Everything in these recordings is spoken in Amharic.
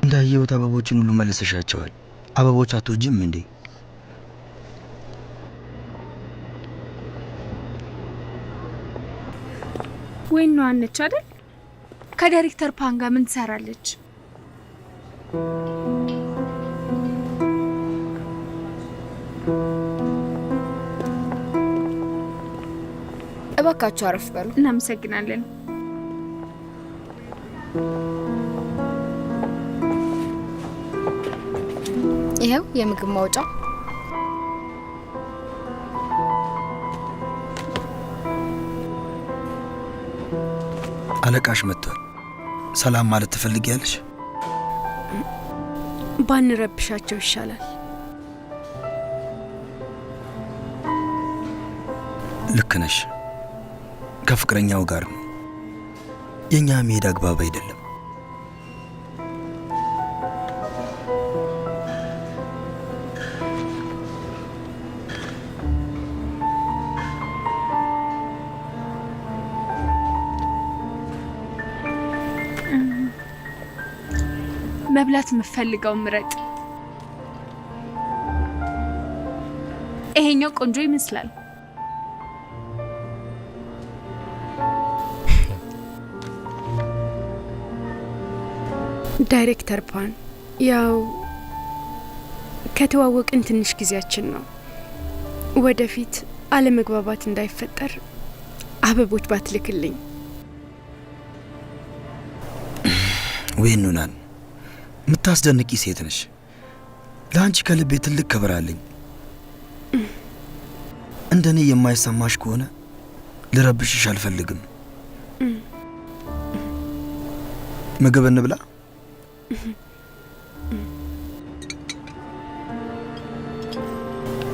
እንዳየሁት አበቦችን ሁሉ መልሰሻቸዋል። አበቦች አትወጂም እንዴ? ወይኗ ነች አይደል? ከዳይሬክተር ፓን ጋር ምን ትሰራለች? እባካችሁ አረፍ በሉ። እናመሰግናለን። ይሄው የምግብ ማውጫ። አለቃሽ መጥቷል። ሰላም ማለት ትፈልጊያለሽ? ባንረብሻቸው ይሻላል። ልክ ነሽ። ከፍቅረኛው ጋር ነው። የኛ መሄድ አግባብ አይደለም። መብላት የምፈልገው ምረጥ። ይሄኛው ቆንጆ ይመስላል። ዳይሬክተር ፓን፣ ያው ከተዋወቅን ትንሽ ጊዜያችን ነው። ወደፊት አለመግባባት እንዳይፈጠር አበቦች ባትልክልኝ። ወይኑናን የምታስደንቂ ሴት ነሽ። ለአንቺ ከልቤ ትልቅ ክብር አለኝ። እንደኔ የማይሰማሽ ከሆነ ልረብሽሽ አልፈልግም። ምግብ እንብላ።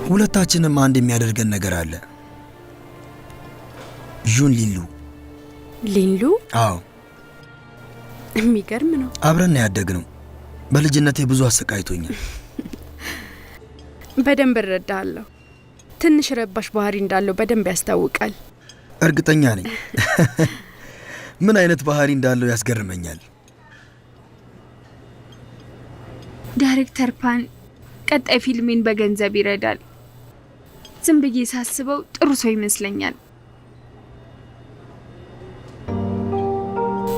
ሁለታችንም አንድ የሚያደርገን ነገር አለ። ዡን ሊንሉ። ሊንሉ? አዎ፣ የሚገርም ነው። አብረን ያደግነው። በልጅነቴ ብዙ አሰቃይቶኛል። በደንብ እረዳለሁ። ትንሽ ረባሽ ባህሪ እንዳለው በደንብ ያስታውቃል። እርግጠኛ ነኝ። ምን አይነት ባህሪ እንዳለው ያስገርመኛል። ዳይሬክተር ፓን ቀጣይ ፊልሜን በገንዘብ ይረዳል። ዝም ብዬ ሳስበው ጥሩ ሰው ይመስለኛል።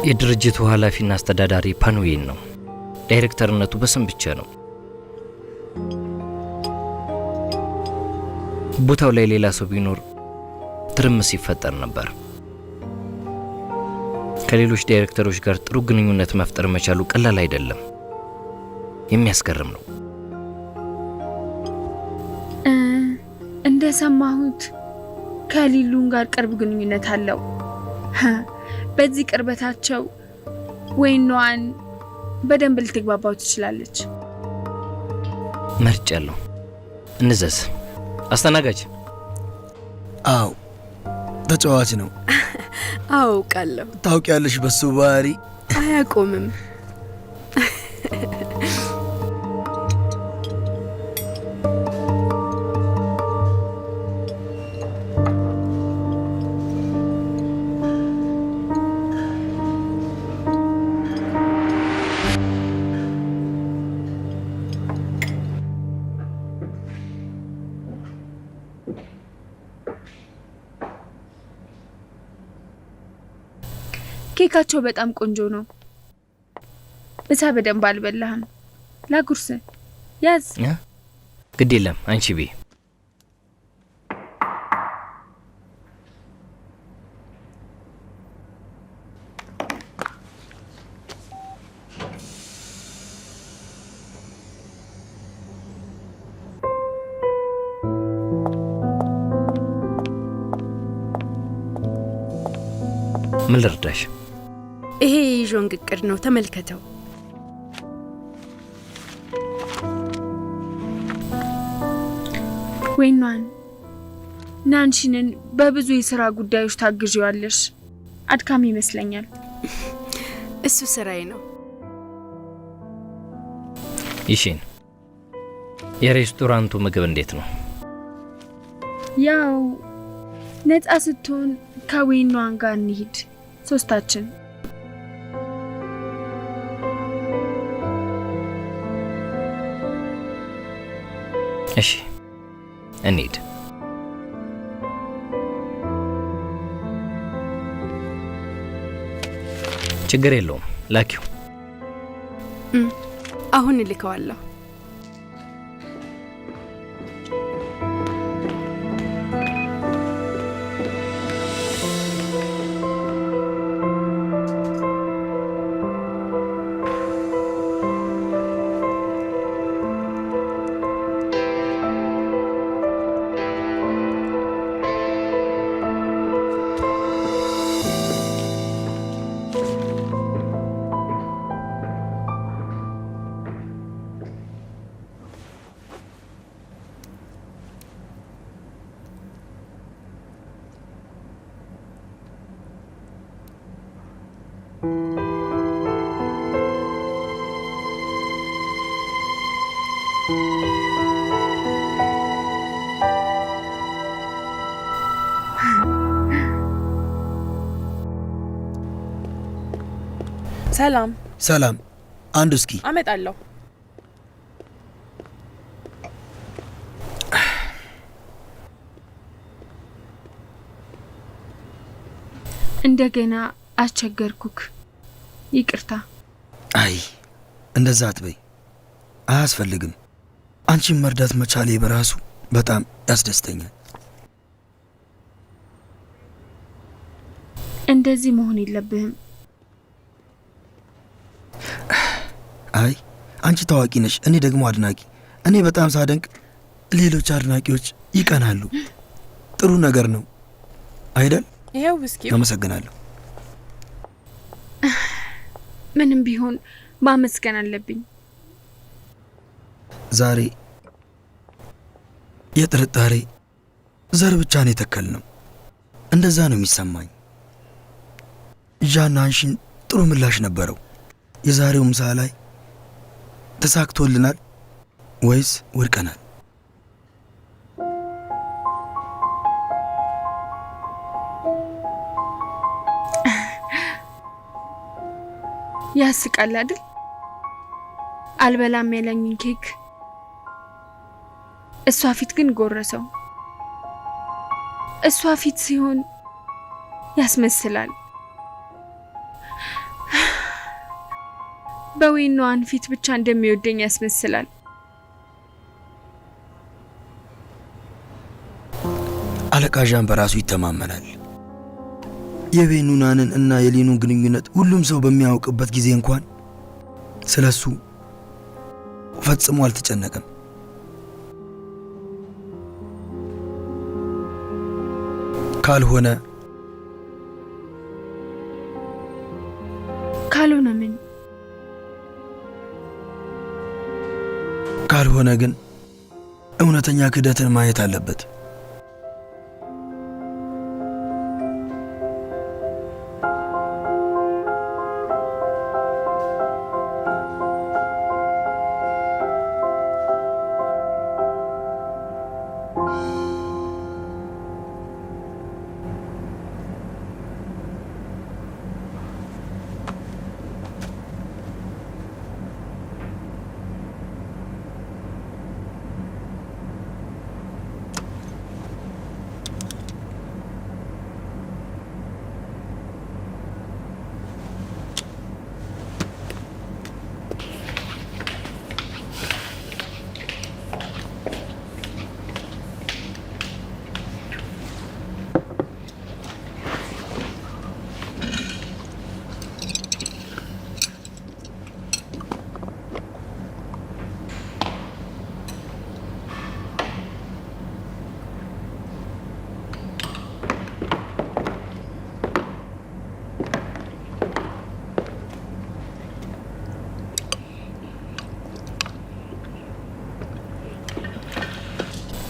የድርጅቱ ኃላፊና አስተዳዳሪ ፓንዌን ነው። ዳይሬክተርነቱ በስም ብቻ ነው። ቦታው ላይ ሌላ ሰው ቢኖር ትርምስ ይፈጠር ነበር። ከሌሎች ዳይሬክተሮች ጋር ጥሩ ግንኙነት መፍጠር መቻሉ ቀላል አይደለም። የሚያስገርም ነው። እንደሰማሁት ከሊሉን ጋር ቅርብ ግንኙነት አለው። በዚህ ቅርበታቸው ወይኗን በደንብ ልትግባባው ትችላለች። መርጫለሁ። እንዘዝ። አስተናጋጅ። አዎ፣ ተጫዋች ነው። አውቃለሁ። ታውቂያለሽ፣ በሱ ባህሪ አያቆምም። ኬካቸው በጣም ቆንጆ ነው። ምሳ በደንብ አልበላህም። ላጉርስ። ያዝ። ግድ የለም አንቺ ቤ። ምን ልርዳሽ? ይሄ የይዦንግ እቅድ ነው፣ ተመልከተው። ወይኗን ናንሺንን በብዙ የሥራ ጉዳዮች ታግዢዋለሽ። አድካሚ ይመስለኛል። እሱ ስራዬ ነው። ይሽን የሬስቶራንቱ ምግብ እንዴት ነው? ያው ነፃ ስትሆን ከወይኗን ጋር እንሂድ ሶስታችን። እሺ እንሂድ። ችግር የለውም ላኪው። አሁን እልከዋለሁ። ሰላም ሰላም። አንድ እስኪ አመጣለሁ። እንደገና አስቸገርኩክ፣ ይቅርታ። አይ እንደዛ አትበይ፣ አያስፈልግም። አንቺን መርዳት መቻሌ በራሱ በጣም ያስደስተኛል። እንደዚህ መሆን የለብህም። አይ አንቺ ታዋቂ ነሽ፣ እኔ ደግሞ አድናቂ። እኔ በጣም ሳደንቅ ሌሎች አድናቂዎች ይቀናሉ። ጥሩ ነገር ነው አይደል? ይሄው ውስኪ። አመሰግናለሁ። ምንም ቢሆን ማመስገን አለብኝ። ዛሬ የጥርጣሬ ዘር ብቻ ነው የተከልነው። እንደዛ ነው የሚሰማኝ። ዣና አንሺን ጥሩ ምላሽ ነበረው። የዛሬው ምሳ ላይ ተሳክቶልናል ወይስ ወድቀናል? ያስቃል አይደል? አልበላም ያለኝን ኬክ እሷ ፊት ግን ጎረሰው። እሷ ፊት ሲሆን ያስመስላል። በወይኗን ፊት ብቻ እንደሚወደኝ ያስመስላል። አለቃ ዣን በራሱ ይተማመናል። የቤኑናንን እና የሊኑን ግንኙነት ሁሉም ሰው በሚያውቅበት ጊዜ እንኳን ስለሱ ፈጽሞ አልተጨነቀም። ካልሆነ ምን ካልሆነ ግን እውነተኛ ክህደትን ማየት አለበት።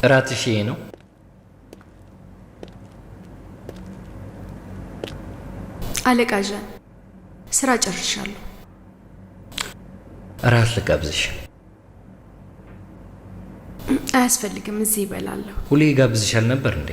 እራትሽ ይሄ ነው? አለቃ ዣን፣ ስራ ጨርሻለሁ። እራት ልጋብዝሽ? አያስፈልግም፣ እዚህ ይበላለሁ። ሁሌ ጋብዝሻል ነበር እንዴ?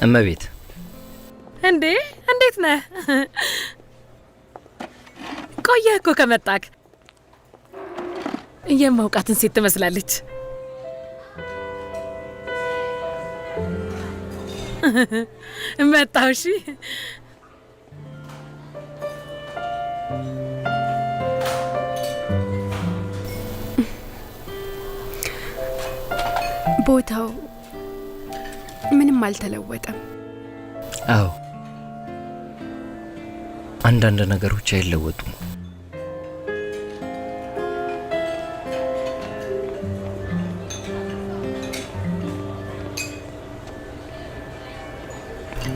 እመቤት እንዴ እንዴት ነህ? ቆየህ እኮ ከመጣክ። የማውቃትን ሴት ትመስላለች። መጣሁ። እሺ ቦታው ምንም አልተለወጠም። አዎ አንዳንድ ነገሮች አይለወጡም።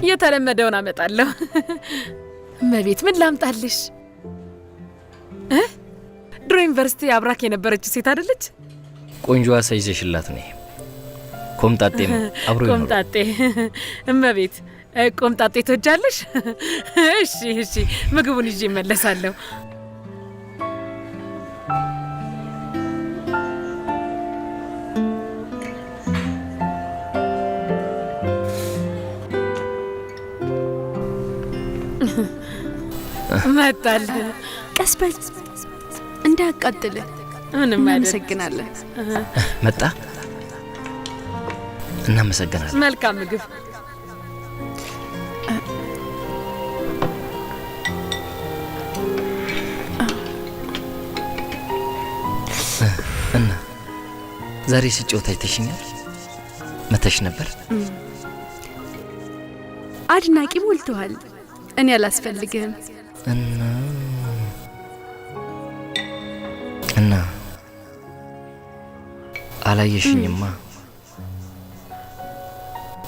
የተለመደውን አመጣለሁ። እመቤት ምን ላምጣልሽ? ድሮ ዩኒቨርሲቲ አብራክ የነበረች ሴት አይደለች? ቆንጆዋ ሳይዘሽላት ነይ። ኮምጣጤም አብሮ ይኖር። ኮምጣጤ እመቤት ቆምጣጤ ትወጃለሽ? እሺ እሺ፣ ምግቡን ይዤ እመለሳለሁ። መጣል። ቀስ በል እንዳያቃጥል። ምንም እናመሰግናለን። መጣ። እናመሰግናለን። መልካም ምግብ። እና ዛሬ ስጫወት አይተሽኛል? መተሽ ነበር? አድናቂ ሞልተዋል። እኔ አላስፈልግህም። እና አላየሽኝማ።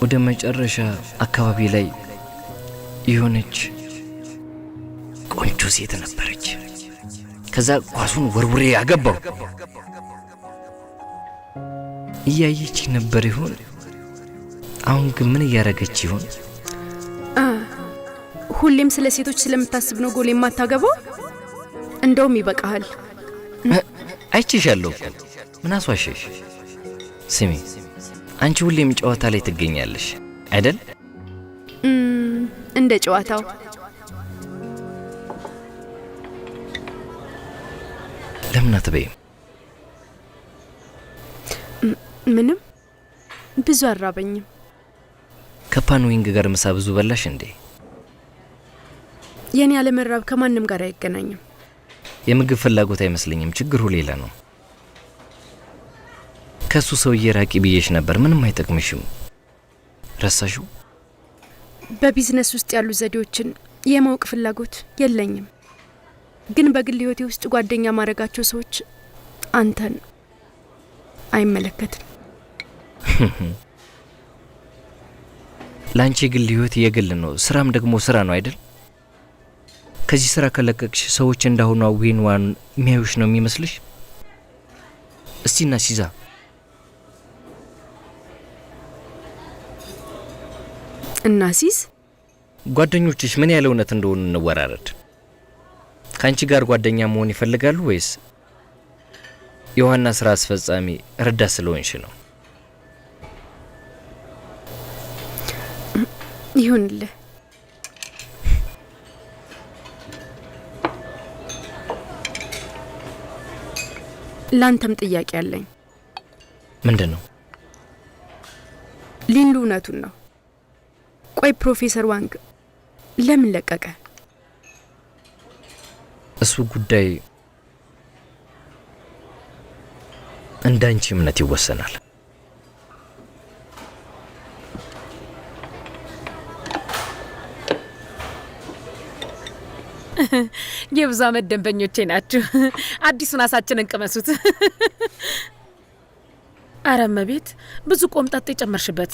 ወደ መጨረሻ አካባቢ ላይ የሆነች ቆንጆ ሴት ነበረች። ከዛ ኳሱን ወርውሬ አገባው። እያየች ነበር ይሆን? አሁን ግን ምን እያደረገች ይሆን? ሁሌም ስለ ሴቶች ስለምታስብ ነው ጎል የማታገባው? እንደውም ይበቃሃል። አይችሻለሁ እኮ ምን አስዋሸሽ? ስሚ፣ አንቺ ሁሌም ጨዋታ ላይ ትገኛለሽ አይደል? እንደ ጨዋታው ለምን አትበይም? ምንም ብዙ አራበኝም። ከፓንዊንግ ጋር ምሳ ብዙ በላሽ እንዴ? የኔ አለመራብ ከማንም ጋር አይገናኝም። የምግብ ፍላጎት አይመስለኝም። ችግሩ ሌላ ነው። ከሱ ሰውዬ ራቂ ብዬሽ ነበር። ምንም አይጠቅምሽም። ረሳሽው? በቢዝነስ ውስጥ ያሉ ዘዴዎችን የማወቅ ፍላጎት የለኝም። ግን በግል ህይወቴ ውስጥ ጓደኛ ማድረጋቸው ሰዎች አንተን አይመለከትም። ላንቺ የግል ህይወት የግል ነው፣ ስራም ደግሞ ስራ ነው አይደል? ከዚህ ስራ ከለቀቅሽ ሰዎች እንዳሁኑ ዊንዋን የሚያዩሽ ነው የሚመስልሽ? እስቲ እናሲዛ እናሲዝ። ጓደኞችሽ ምን ያለ እውነት እንደሆኑ እንወራረድ። ከአንቺ ጋር ጓደኛ መሆን ይፈልጋሉ ወይስ የዋና ስራ አስፈጻሚ ረዳት ስለሆንሽ ነው? ይሁንልህ። ላንተም ጥያቄ አለኝ። ምንድን ነው? ሊንሉ እውነቱን ነው። ቆይ ፕሮፌሰር ዋንግ ለምን ለቀቀ? እሱ ጉዳይ እንዳንቺ እምነት ይወሰናል። የብዙ ዓመት ደንበኞቼ ናችሁ። አዲሱን አሳችንን ቅመሱት። አረ እመቤት፣ ብዙ ቆምጣጤ ጨመርሽበት።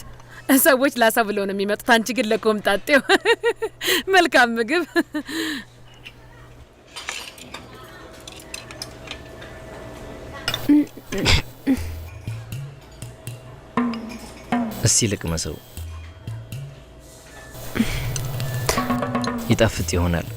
ሰዎች ላሳ ብለው ነው የሚመጡት፣ አንቺ ግን ለቆምጣጤው። መልካም ምግብ። እስቲ ልቅመሰው፣ ይጣፍጥ ይሆናል።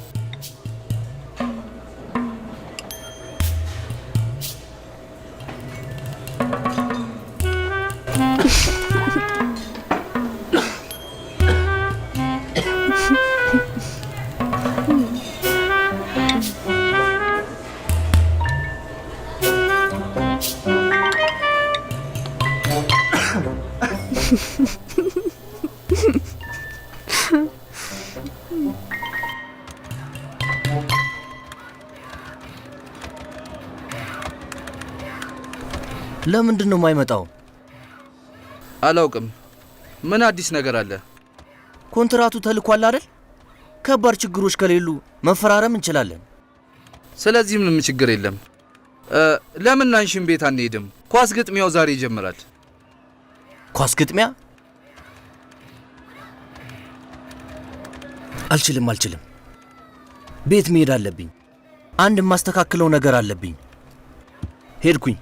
ለምንድን ነው የማይመጣው? አላውቅም። ምን አዲስ ነገር አለ? ኮንትራቱ ተልኳል አይደል? ከባድ ችግሮች ከሌሉ መፈራረም እንችላለን። ስለዚህ ምንም ችግር የለም። ለምን አንቺን ቤት አንሄድም? ኳስ ግጥሚያው ዛሬ ይጀምራል። ኳስ ግጥሚያ? አልችልም። ቤት መሄድ አለብኝ። አንድ የማስተካክለው ነገር አለብኝ። ሄድኩኝ።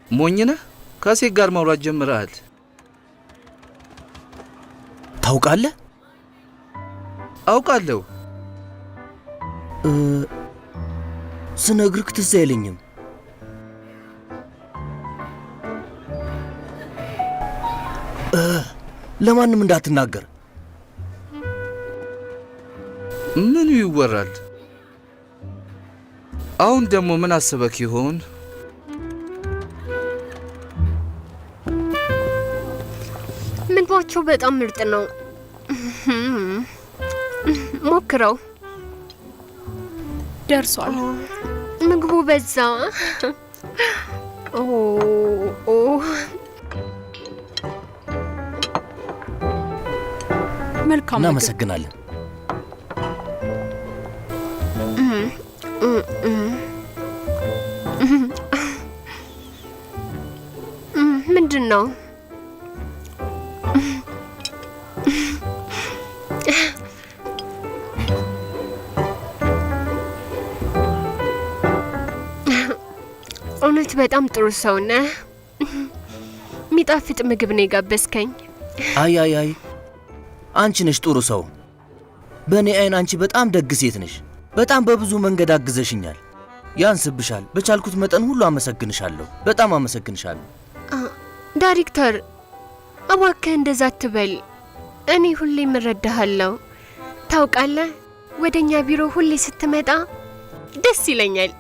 ሞኝ ነህ? ከሴት ጋር ማውራት ጀምረሃል። ታውቃለህ? አውቃለሁ። ስነግርህ ትዝ አይለኝም። ለማንም እንዳትናገር። ምኑ ይወራል? አሁን ደግሞ ምን አስበክ ይሆን? ምግባቸው በጣም ምርጥ ነው። ሞክረው። ደርሷል። ምግቡ በዛ። መልካም። እናመሰግናለን። ምንድን ነው? እውነት በጣም ጥሩ ሰው ነህ። የሚጣፍጥ ምግብ ነው የጋበዝከኝ። አይ አንቺ ነሽ ጥሩ ሰው። በእኔ አይን አንቺ በጣም ደግ ሴት ነሽ። በጣም በብዙ መንገድ አግዘሽኛል። ያንስብሻል። በቻልኩት መጠን ሁሉ አመሰግንሻለሁ። በጣም አመሰግንሻለሁ። ዳይሬክተር፣ እባክህ እንደዛ አትበል። እኔ ሁሌም እረዳሃለሁ። ታውቃለህ፣ ወደኛ ቢሮ ሁሌ ስትመጣ ደስ ይለኛል።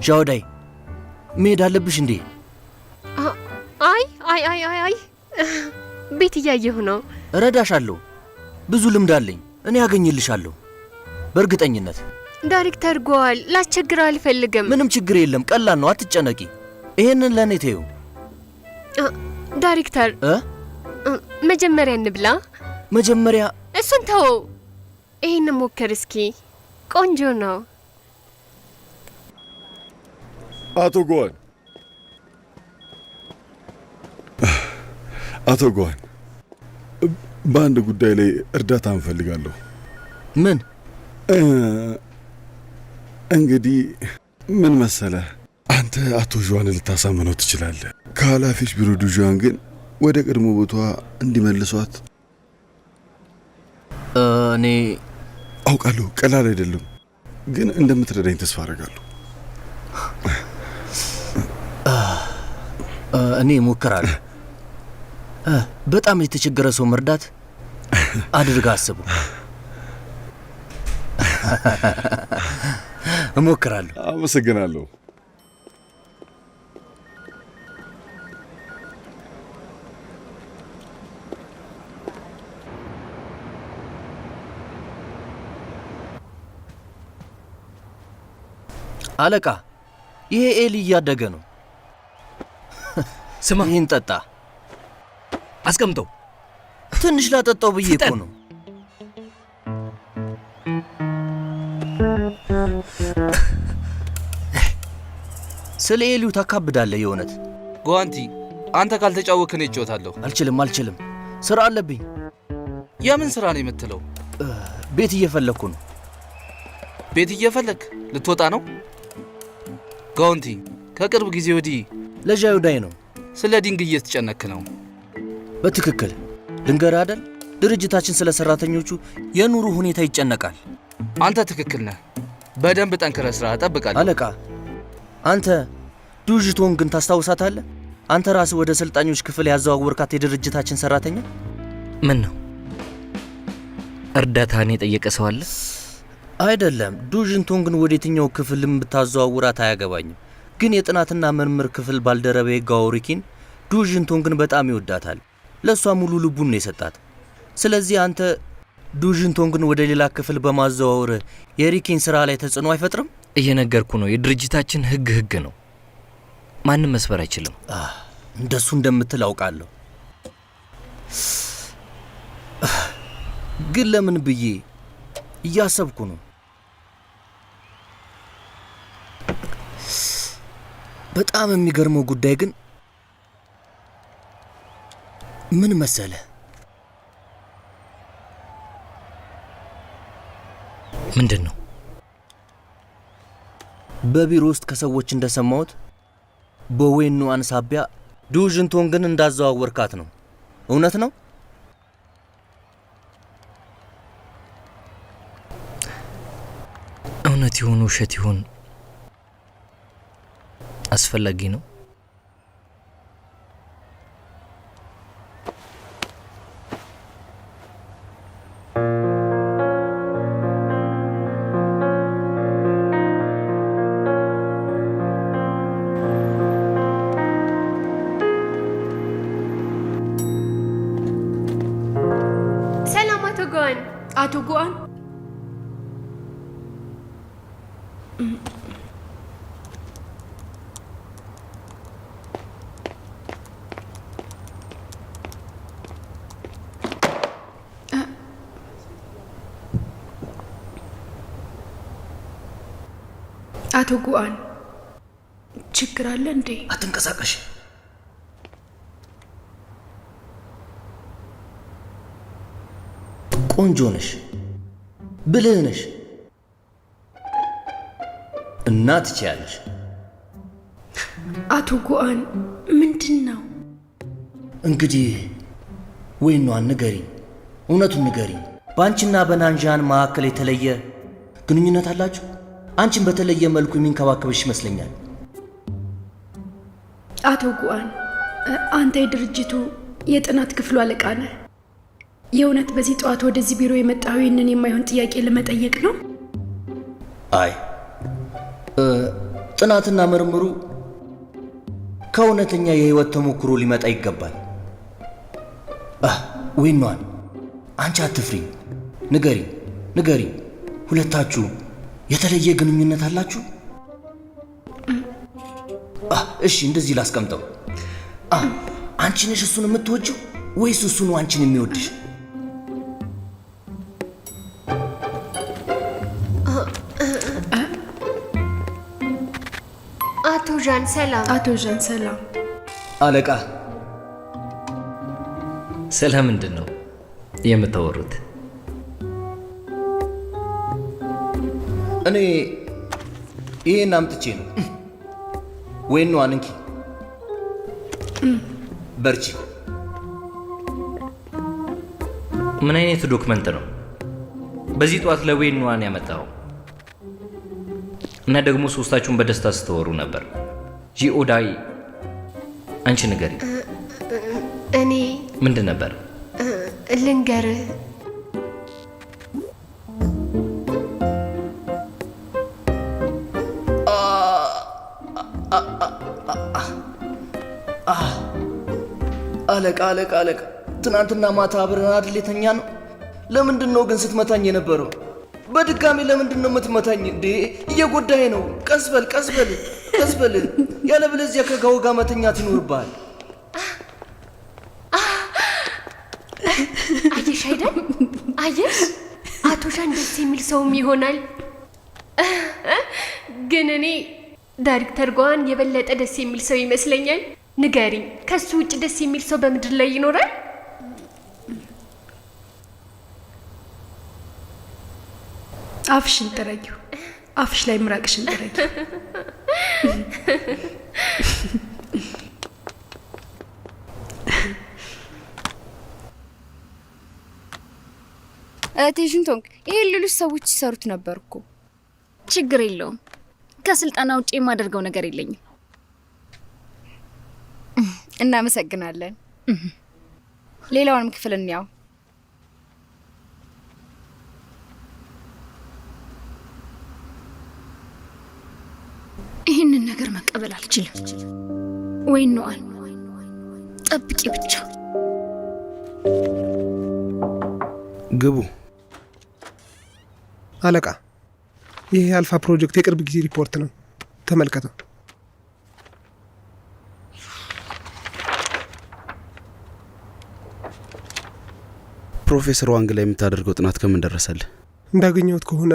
ሻውዳይ መሄድ አለብሽ እንዴ? አይ ቤት እያየሁ ነው። እረዳሻለሁ። ብዙ ልምድ አለኝ። እኔ ያገኝልሻለሁ በእርግጠኝነት። ዳይሬክተር ጓል፣ ላስቸግር አልፈልግም። ምንም ችግር የለም። ቀላል ነው። አትጨነቂ። ይሄንን ለእኔ ተይው። ዳይሬክተር፣ መጀመሪያ እንብላ። መጀመሪያ እሱን ተው። ይሄን ሞክር እስኪ። ቆንጆ ነው። አቶ ጓን በአንድ ጉዳይ ላይ እርዳታ እንፈልጋለሁ። ምን? እንግዲህ ምን መሰለህ፣ አንተ አቶ ዥዋን ልታሳምነው ትችላለህ። ከኃላፊዎች ቢሮ ዱዣን ግን ወደ ቀድሞ ቦታዋ እንዲመልሷት እኔ አውቃለሁ። ቀላል አይደለም፣ ግን እንደምትረዳኝ ተስፋ አደርጋለሁ። እኔ እሞክራለሁ። በጣም የተቸገረ ሰው መርዳት አድርጋ አስቡ። እሞክራለሁ። አመሰግናለሁ። አለቃ፣ ይሄ ኤሊ እያደገ ነው። ስማ፣ ይህን ጠጣ። አስቀምጠው። ትንሽ ላጠጣው ብዬ እኮ ነው። ስለ ኤሊው ታካብዳለህ የእውነት። ጓንቲ፣ አንተ ካልተጫወክ እኔ እጫወታለሁ። አልችልም። ስራ አለብኝ። የምን ስራ ነው የምትለው? ቤት እየፈለግኩ ነው። ቤት እየፈለግ ልትወጣ ነው? ጓንቲ፣ ከቅርብ ጊዜ ወዲህ ለዣዩዳይ ነው። ስለ ዲንግ እየተጨነክ ነው። በትክክል ልንገርህ አይደል፣ ድርጅታችን ስለ ሰራተኞቹ የኑሮ ሁኔታ ይጨነቃል። አንተ ትክክል ነህ። በደንብ ጠንክረህ ስራ። እጠብቃለሁ። አለቃ፣ አንተ ዱዥቶንግን ታስታውሳታለህ? አንተ ራስህ ወደ ሰልጣኞች ክፍል ያዘዋወርካት የድርጅታችን ሰራተኛ። ምን ነው እርዳታን የጠየቀ ሰው አለ? አይደለም፣ ዱዥንቶንግን ወደ የትኛው ክፍልም ብታዘዋውራት አያገባኝም። ግን የጥናትና ምርምር ክፍል ባልደረባዬ ጋዎሪኪን ዱዥንቶንግን በጣም ይወዳታል። ለእሷ ሙሉ ልቡን ነው የሰጣት። ስለዚህ አንተ ዱዥንቶንግን ወደ ሌላ ክፍል በማዘዋወር የሪኪን ስራ ላይ ተጽዕኖ አይፈጥርም? እየነገርኩ ነው። የድርጅታችን ህግ ነው። ማንም መስበር አይችልም። እንደሱ እንደምትል አውቃለሁ። ግን ለምን ብዬ እያሰብኩ ነው። በጣም የሚገርመው ጉዳይ ግን ምን መሰለ? ምንድን ነው? በቢሮ ውስጥ ከሰዎች እንደሰማሁት በዌንዋን ሳቢያ ዱዥንቶንግን እንዳዘዋወርካት ነው። እውነት ነው? እውነት ይሁን ውሸት ይሁን አስፈላጊ ነው? ሰላም አቶ ጉዋን። አቶ ጉዋን አቶ ጉዋን ችግር አለ እንዴ? አትንቀሳቀሽ። ቆንጆ ነሽ፣ ብልህ ነሽ እና ትችያለሽ። አቶ ጉዋን ምንድን ነው እንግዲህ? ወይኗን ንገሪኝ፣ እውነቱን ንገሪኝ። በአንቺና በናንዣን መካከል የተለየ ግንኙነት አላችሁ? አንቺን በተለየ መልኩ የሚንከባከብሽ ይመስለኛል። አቶ ጉዋን አንተ የድርጅቱ የጥናት ክፍሉ አለቃ ነህ። የእውነት በዚህ ጠዋት ወደዚህ ቢሮ የመጣው ይህንን የማይሆን ጥያቄ ለመጠየቅ ነው? አይ ጥናትና ምርምሩ ከእውነተኛ የህይወት ተሞክሮ ሊመጣ ይገባል። ወይኗን አንቺ አትፍሪ፣ ንገሪኝ። ሁለታችሁ የተለየ ግንኙነት አላችሁ? እሺ እንደዚህ ላስቀምጠው። አንቺ ነሽ እሱን የምትወጂው ወይስ እሱ ነው አንቺን የሚወድሽ? አቶ ዣን ሰላም። አቶ ዣን ሰላም። አለቃ ስለምንድን ነው የምታወሩት? እኔ ይሄን አምጥቼ ነው። ወይኗን እንኪ፣ በርቺ። ምን አይነት ዶክመንት ነው በዚህ ጠዋት ለወይኗን ያመጣው? እና ደግሞ ሶስታችሁን በደስታ ስትወሩ ነበር። ጂኦዳይ አንቺ ንገሪ። እኔ ምንድን ነበር? ልንገርህ፣ አለቃ ትናንትና ማታ አብረን አይደል የተኛ ነው? ለምንድን ነው ግን ስትመታኝ የነበረው? በድጋሚ ለምንድን ነው የምትመታኝ እንዴ? እየጎዳኝ ነው። ቀስ በል ያለበለዚያ ከጋው ጋር መተኛት ይኖርብሃል። አየሽ አይደል? አየሽ፣ አቶ ዣን ደስ የሚል ሰውም ይሆናል። ግን እኔ ዳይሬክተር ጓን የበለጠ ደስ የሚል ሰው ይመስለኛል። ንገሪኝ፣ ከሱ ውጭ ደስ የሚል ሰው በምድር ላይ ይኖራል? አፍሽን ጥረጊው። አፍሽ ላይ ምራቅሽን ጥረጊው። ቴሽንቶንግ ይሄን ሌሎች ሰዎች ይሰሩት ነበር እኮ። ችግር የለውም። ከስልጠና ውጪ የማደርገው ነገር የለኝም። እናመሰግናለን። ሌላውንም ክፍል እንያው። ይህንን ነገር መቀበል አልችልም። ወይ ነዋል ጠብቂ ብቻ። ግቡ። አለቃ፣ ይህ የአልፋ ፕሮጀክት የቅርብ ጊዜ ሪፖርት ነው። ተመልከተው። ፕሮፌሰር ዋንግ ላይ የምታደርገው ጥናት ከምን ደረሰልህ? እንዳገኘሁት ከሆነ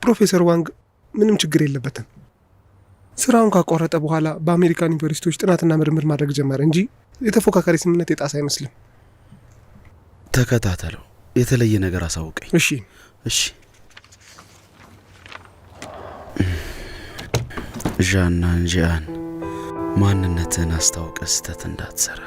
ፕሮፌሰር ዋንግ ምንም ችግር የለበትም። ስራውን ካቋረጠ በኋላ በአሜሪካን ዩኒቨርሲቲዎች ጥናትና ምርምር ማድረግ ጀመረ እንጂ የተፎካካሪ ስምምነት የጣሰ አይመስልም። ተከታተለው። የተለየ ነገር አሳውቀኝ። እሺ እሺ። ዣናን ጂያን፣ ማንነትን አስታውቀ ስህተት እንዳትሰራ።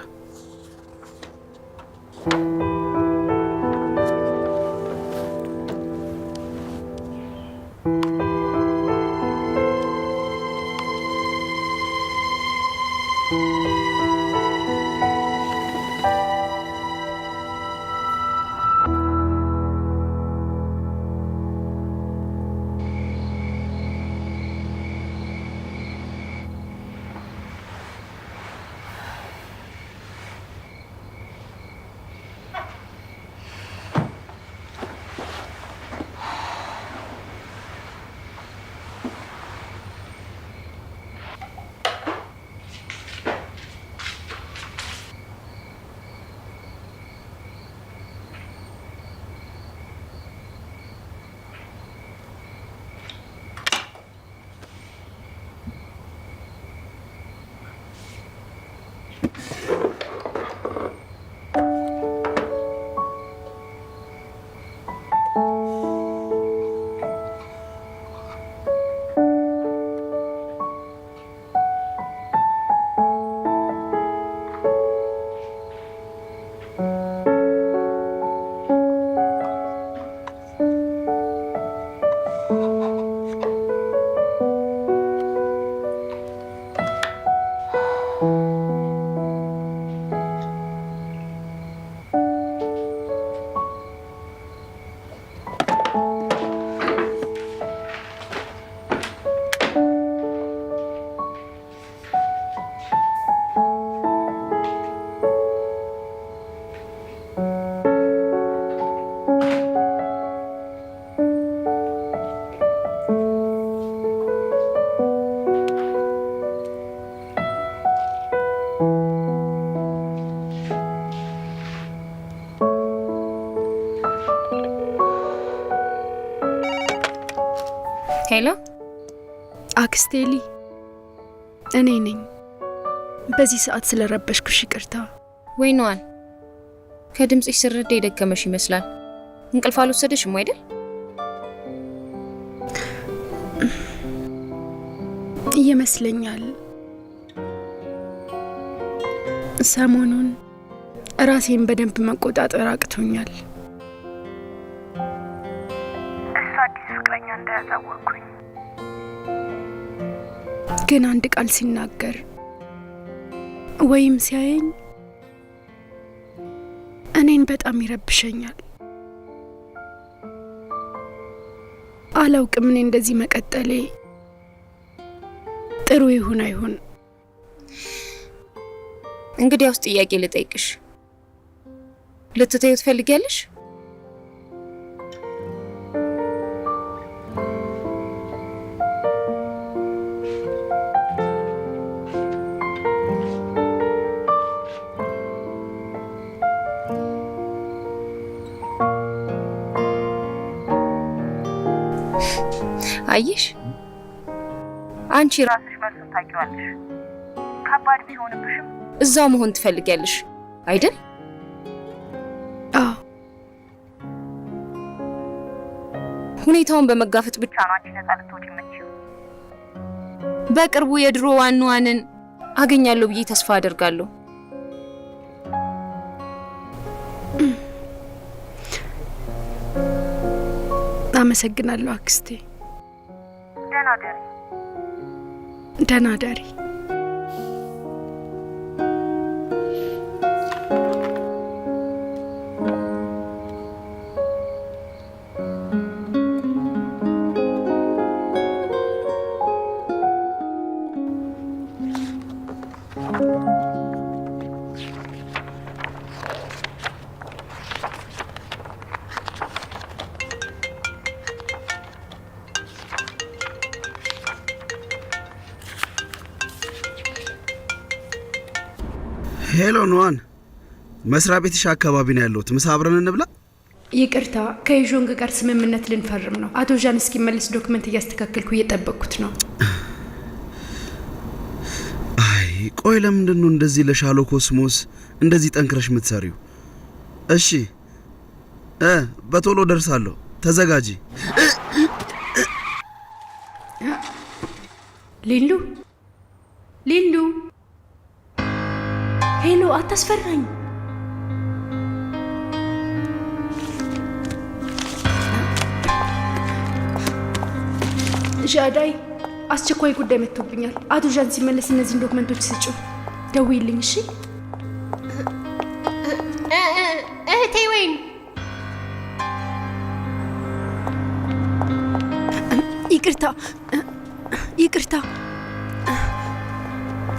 ሄሎ አክስቴሊ፣ እኔ ነኝ። በዚህ ሰዓት ስለረበሽኩሽ ይቅርታ። ወይ ነዋል፣ ከድምጽሽ ስረዳ የደከመሽ ይመስላል። እንቅልፍ አልወሰደሽም አይደል? ይመስለኛል። ሰሞኑን ራሴን በደንብ መቆጣጠር አቅቶኛል። እሱ አዲስ ፍቅረኛ እንዳያዛወቅኩኝ ግን አንድ ቃል ሲናገር ወይም ሲያየኝ እኔን በጣም ይረብሸኛል። አላውቅም እኔ እንደዚህ መቀጠሌ ጥሩ ይሁን አይሁን። እንግዲያውስ ጥያቄ ልጠይቅሽ፣ ልትተዩ ትፈልጊያለሽ? አየሽ፣ አንቺ ራስሽ መልሱን ታውቂዋለሽ። ከባድ ቢሆንብሽም እዛው መሆን ትፈልጊያለሽ አይደል? አዎ። ሁኔታውን በመጋፈጥ ብቻ ነው አንቺ ነፃ ልትወጪ የምትችይው። በቅርቡ የድሮ ዋናዋንን አገኛለሁ ብዬ ተስፋ አደርጋለሁ። አመሰግናለሁ አክስቴ። ደህና ደሪ። ሄሎ ኑዋን፣ መስሪያ ቤትሽ አካባቢ ነው ያለሁት። ምሳ አብረን እንብላ? ይቅርታ፣ ከይዦንግ ጋር ስምምነት ልንፈርም ነው። አቶ ዣን እስኪመለስ ዶክመንት እያስተካከልኩ እየጠበቅኩት ነው። አይ ቆይ፣ ለምንድን ነው እንደዚህ ለሻሎ ኮስሞስ እንደዚህ ጠንክረሽ የምትሰሪው? እሺ በቶሎ ደርሳለሁ፣ ተዘጋጂ። ሊሉ ሊሉ፣ ሄሎ፣ አታስፈራኝ። ዣዳይ፣ አስቸኳይ ጉዳይ መጥቶብኛል። አቶ ዣን ሲመለስ እነዚህን ዶክመንቶች ስጪው፣ ደውይልኝ። እሺ እህቴ። ወይን ይቅርታ ይቅርታ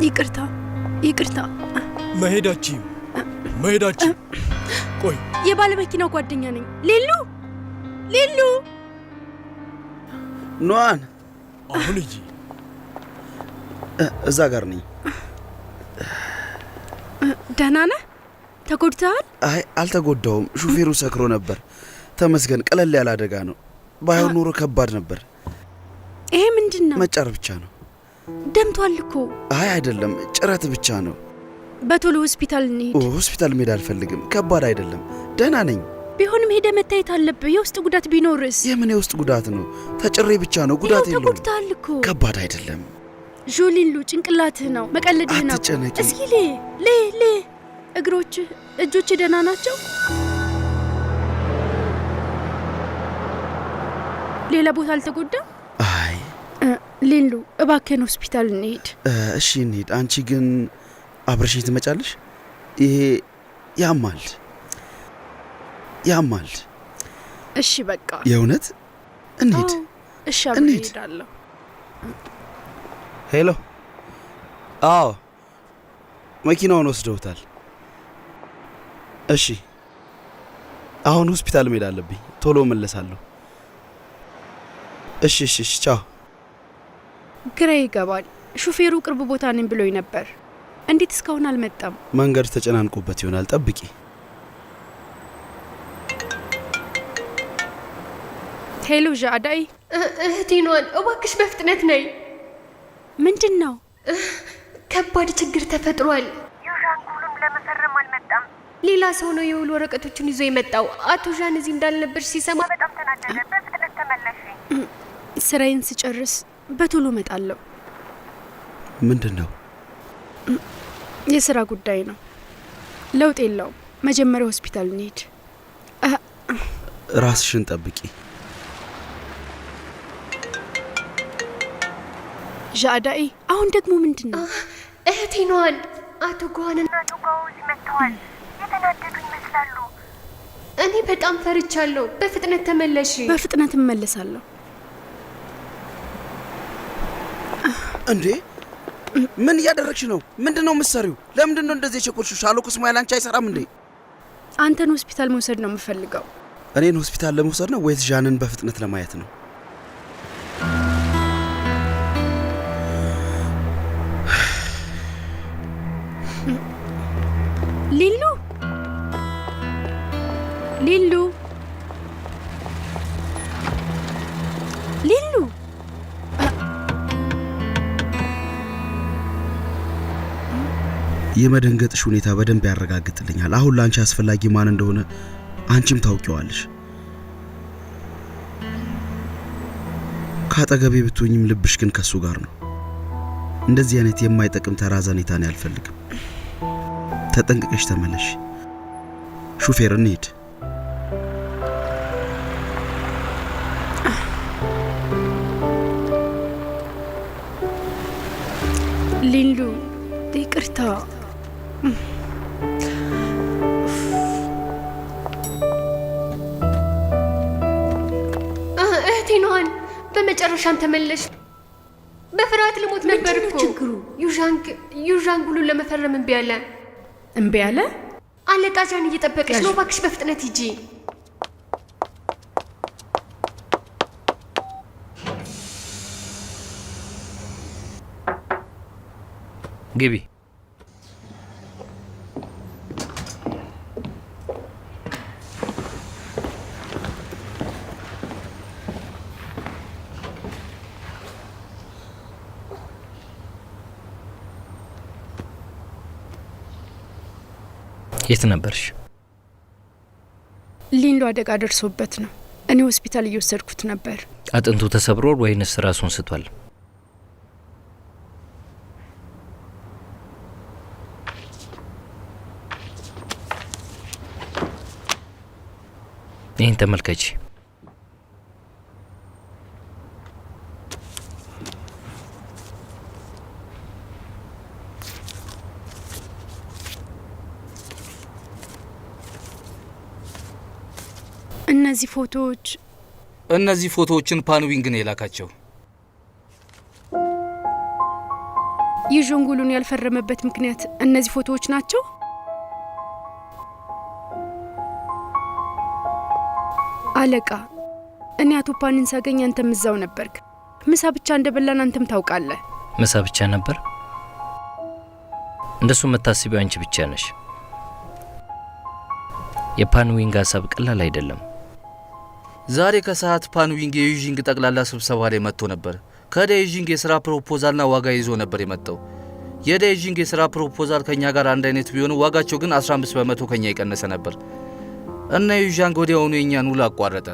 ይቅርታ ይቅርታ። መሄዳችም ቆይ፣ የባለ መኪናው ጓደኛ ነኝ። ሊሉ ሊሉ፣ ኑዋን፣ አሁን እዛ ጋር ነኝ። ደህና ነህ? ተጎድተሃል? አይ አልተጎዳውም። ሹፌሩ ሰክሮ ነበር። ተመስገን፣ ቀለል ያለ አደጋ ነው። ባይሆን ኖሮ ከባድ ነበር። ይሄ ምንድን ነው? መጫር ብቻ ነው። ደምቷል እኮ። አይ አይደለም፣ ጭረት ብቻ ነው። በቶሎ ሆስፒታል እንሂድ። ሆስፒታል መሄድ አልፈልግም። ከባድ አይደለም፣ ደህና ነኝ። ቢሆንም ሄደ መታየት አለብህ። የውስጥ ጉዳት ቢኖርስ? የምን የውስጥ ጉዳት ነው? ተጭሬ ብቻ ነው። ጉዳት የለውም። ተጎድተሃል እኮ። ከባድ አይደለም። ዦሊንሉ፣ ጭንቅላትህ ነው። መቀለድህ ነው። አትጨነቂ። እስኪ ሌ እግሮችህ፣ እጆችህ ደህና ናቸው? ሌላ ቦታ አልተጎዳም? አይ ሊሉ፣ እባክህን ሆስፒታል እንሂድ። እሺ እንሂድ። አንቺ ግን አብረሽኝ ትመጫለሽ? ይሄ ያማል። እሺ በቃ የእውነት እንሂድ። እሺ አብረን እንሄዳለሁ። ሄሎ። አዎ መኪናውን ወስደውታል። እሺ አሁን ሆስፒታል መሄድ አለብኝ። ቶሎ መለሳለሁ። እሺ ቻው። ግራ ይገባል። ሹፌሩ ቅርብ ቦታ ነኝ ብሎኝ ነበር። እንዴት እስካሁን አልመጣም? መንገድ ተጨናንቆበት ይሆናል። ጠብቂ። ሄሎ ዣዳይ። እህቴ ኑዋን፣ እባክሽ በፍጥነት ነይ። ምንድን ነው? ከባድ ችግር ተፈጥሯል። ዩዣን ሁሉም ለመፈረም አልመጣም። ሌላ ሰው ነው የውል ወረቀቶችን ይዞ የመጣው። አቶ ዣን እዚህ እንዳልነበርሽ ሲሰማ በጣም ተናደደ። በፍጥነት ተመለሽ። ስራዬን ስጨርስ በቶሎ እመጣለሁ። ምንድን ነው? የስራ ጉዳይ ነው። ለውጥ የለውም። መጀመሪያ ሆስፒታል እንሂድ። ራስሽን ጠብቂ። ዣዳይ፣ አሁን ደግሞ ምንድን ነው? እህቴ ኑዋን፣ አቶ ጓንና አቶ ጋውዝ መጥተዋል። የተናደዱ ይመስላሉ። እኔ በጣም ፈርቻለሁ። በፍጥነት ተመለሽ። በፍጥነት እመለሳለሁ። እንዴ ምን እያደረግሽ ነው? ምንድን ነው የምትሰሪው? ለምንድን ነው እንደዚህ የቸኮልሽው? ሻሎ ኮስሞ ያለ አንቺ አይሰራም እንዴ? አንተን ሆስፒታል መውሰድ ነው የምፈልገው። እኔን ሆስፒታል ለመውሰድ ነው ወይስ ዣንን በፍጥነት ለማየት ነው? ሊሉ የመደንገጥሽ ሁኔታ በደንብ ያረጋግጥልኛል። አሁን ላንቺ አስፈላጊ ማን እንደሆነ አንቺም ታውቂዋለሽ። ካጠገቤ ብትሆኝም ልብሽ ግን ከሱ ጋር ነው። እንደዚህ አይነት የማይጠቅም ተራዛኔታን አልፈልግም። ተጠንቅቀሽ ተመለሽ። ሹፌር እንሂድ። ሊንሉ ይቅርታ። እህቴ ነዋን በመጨረሻም ተመለሽ። በፍርሃት ልሞት ነበር እኮ። ችግሩ ዩዣንግ ሁሉን ለመፈረም እምቢ አለ። እምቢ አለ? አለቃ ጃን እየጠበቀች ነው። እባክሽ በፍጥነት ሂጂ። ግቢ። የት ነበርሽ? ሊንሉ አደጋ ደርሶበት ነው። እኔ ሆስፒታል እየወሰድኩት ነበር። አጥንቱ ተሰብሮ ወይንስ ራሱን ስቷል? ይህን ተመልከቺ። እነዚህ ፎቶዎችን ፓንዊንግ ነው የላካቸው። የዦንጉሉን ያልፈረመበት ምክንያት እነዚህ ፎቶዎች ናቸው። አለቃ፣ እኔ አቶ ፓንን ሳገኝ አንተም እዛው ነበርክ። ምሳ ብቻ እንደበላን አንተም ታውቃለህ። ምሳ ብቻ ነበር? እንደሱ የምታስቢው አንቺ ብቻ ነሽ። የፓንዊንግ ሀሳብ ቀላል አይደለም። ዛሬ ከሰዓት ፓንዊንግ የዩዥንግ ጠቅላላ ስብሰባ ላይ መጥቶ ነበር። ከደዩዥንግ የሥራ ፕሮፖዛልና ዋጋ ይዞ ነበር የመጣው። የደዩዥንግ የሥራ ፕሮፖዛል ከኛ ጋር አንድ አይነት ቢሆኑ ዋጋቸው ግን 15 በመቶ ከኛ የቀነሰ ነበር እና ዩዣንግ ወዲያውኑ የእኛን ውል አቋረጠ።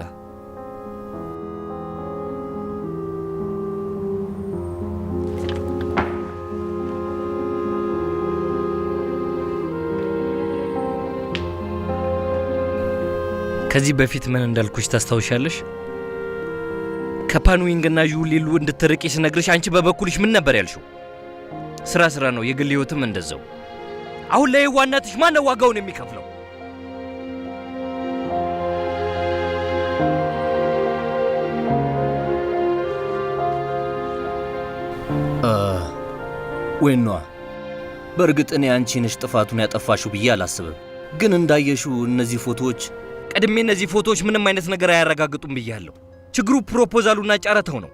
ከዚህ በፊት ምን እንዳልኩሽ ታስታውሻለሽ? ከፓንዊንግና ዩሊሉ እንድትርቂ ስነግርሽ አንቺ በበኩልሽ ምን ነበር ያልሽው? ስራ ነው፣ የግል ህይወትም እንደዛው። አሁን ላይ ዋናትሽ ማን ነው ዋጋውን የሚከፍለው? ወይኗ በእርግጥ እኔ አንቺ ነሽ ጥፋቱን ያጠፋሽው ብዬ አላስብም። ግን እንዳየሽው እነዚህ ፎቶዎች ቀድሜ እነዚህ ፎቶዎች ምንም አይነት ነገር አያረጋግጡም ብያለሁ። ችግሩ ፕሮፖዛሉና ጨረታው ነው።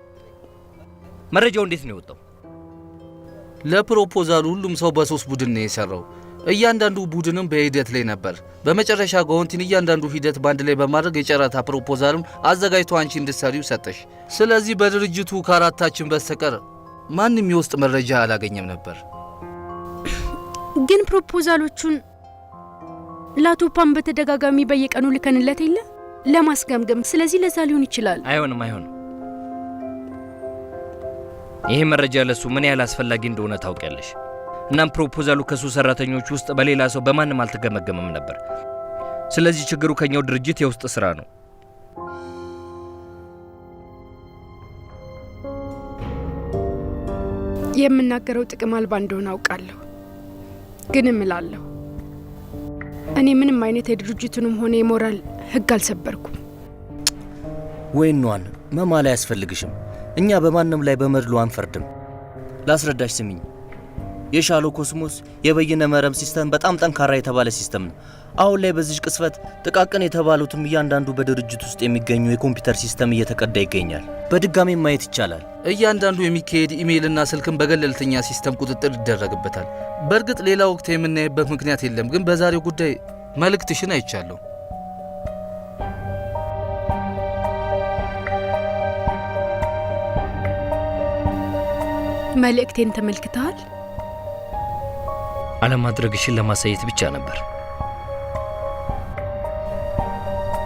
መረጃው እንዴት ነው የወጣው? ለፕሮፖዛሉ ሁሉም ሰው በ3 ቡድን ነው የሰራው። እያንዳንዱ ቡድንም በሂደት ላይ ነበር። በመጨረሻ ጋውንቲን እያንዳንዱ ሂደት ባንድ ላይ በማድረግ የጨረታ ፕሮፖዛልም አዘጋጅቶ አንቺ እንድትሰሪው ሰጠሽ። ስለዚህ በድርጅቱ ከአራታችን በስተቀር ማንም የውስጥ መረጃ አላገኘም ነበር። ግን ፕሮፖዛሎቹን ለአቶ ፓን በተደጋጋሚ በየቀኑ ልከንለት የለ ለማስገምገም። ስለዚህ ለዛ ሊሆን ይችላል። አይሆንም። ይሄ መረጃ ለሱ ምን ያህል አስፈላጊ እንደሆነ ታውቂያለሽ። እናም ፕሮፖዛሉ ከሱ ሰራተኞች ውስጥ በሌላ ሰው በማንም አልተገመገመም ነበር። ስለዚህ ችግሩ ከኛው ድርጅት የውስጥ ስራ ነው። የምናገረው ጥቅም አልባ እንደሆነ አውቃለሁ፣ ግን እምላለሁ እኔ ምንም አይነት የድርጅቱንም ሆነ የሞራል ህግ አልሰበርኩም። ወይኗን መማል አያስፈልግሽም። እኛ በማንም ላይ በመድሎ አንፈርድም። ላስረዳሽ ስሚኝ። የሻሎ ኮስሞስ የበይነ መረብ ሲስተም በጣም ጠንካራ የተባለ ሲስተም ነው። አሁን ላይ በዚህ ቅስፈት ጥቃቅን የተባሉትም እያንዳንዱ በድርጅት ውስጥ የሚገኙ የኮምፒውተር ሲስተም እየተቀዳ ይገኛል። በድጋሚ ማየት ይቻላል። እያንዳንዱ የሚካሄድ ኢሜይልና ስልክን በገለልተኛ ሲስተም ቁጥጥር ይደረግበታል። በእርግጥ ሌላ ወቅት የምናይበት ምክንያት የለም፣ ግን በዛሬው ጉዳይ መልእክትሽን አይቻለሁ። መልእክቴን ተመልክተሃል? አለማድረግሽን ለማሳየት ብቻ ነበር።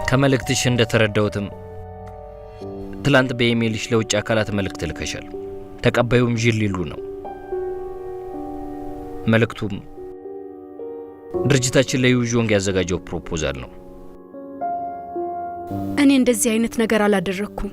ከመልእክትሽ እንደተረዳሁትም ትላንት በኢሜይልሽ ለውጭ አካላት መልእክት ልከሻል። ተቀባዩም ዥሊሉ ነው። መልእክቱም ድርጅታችን ለዩዦንግ ያዘጋጀው ፕሮፖዛል ነው። እኔ እንደዚህ አይነት ነገር አላደረኩም።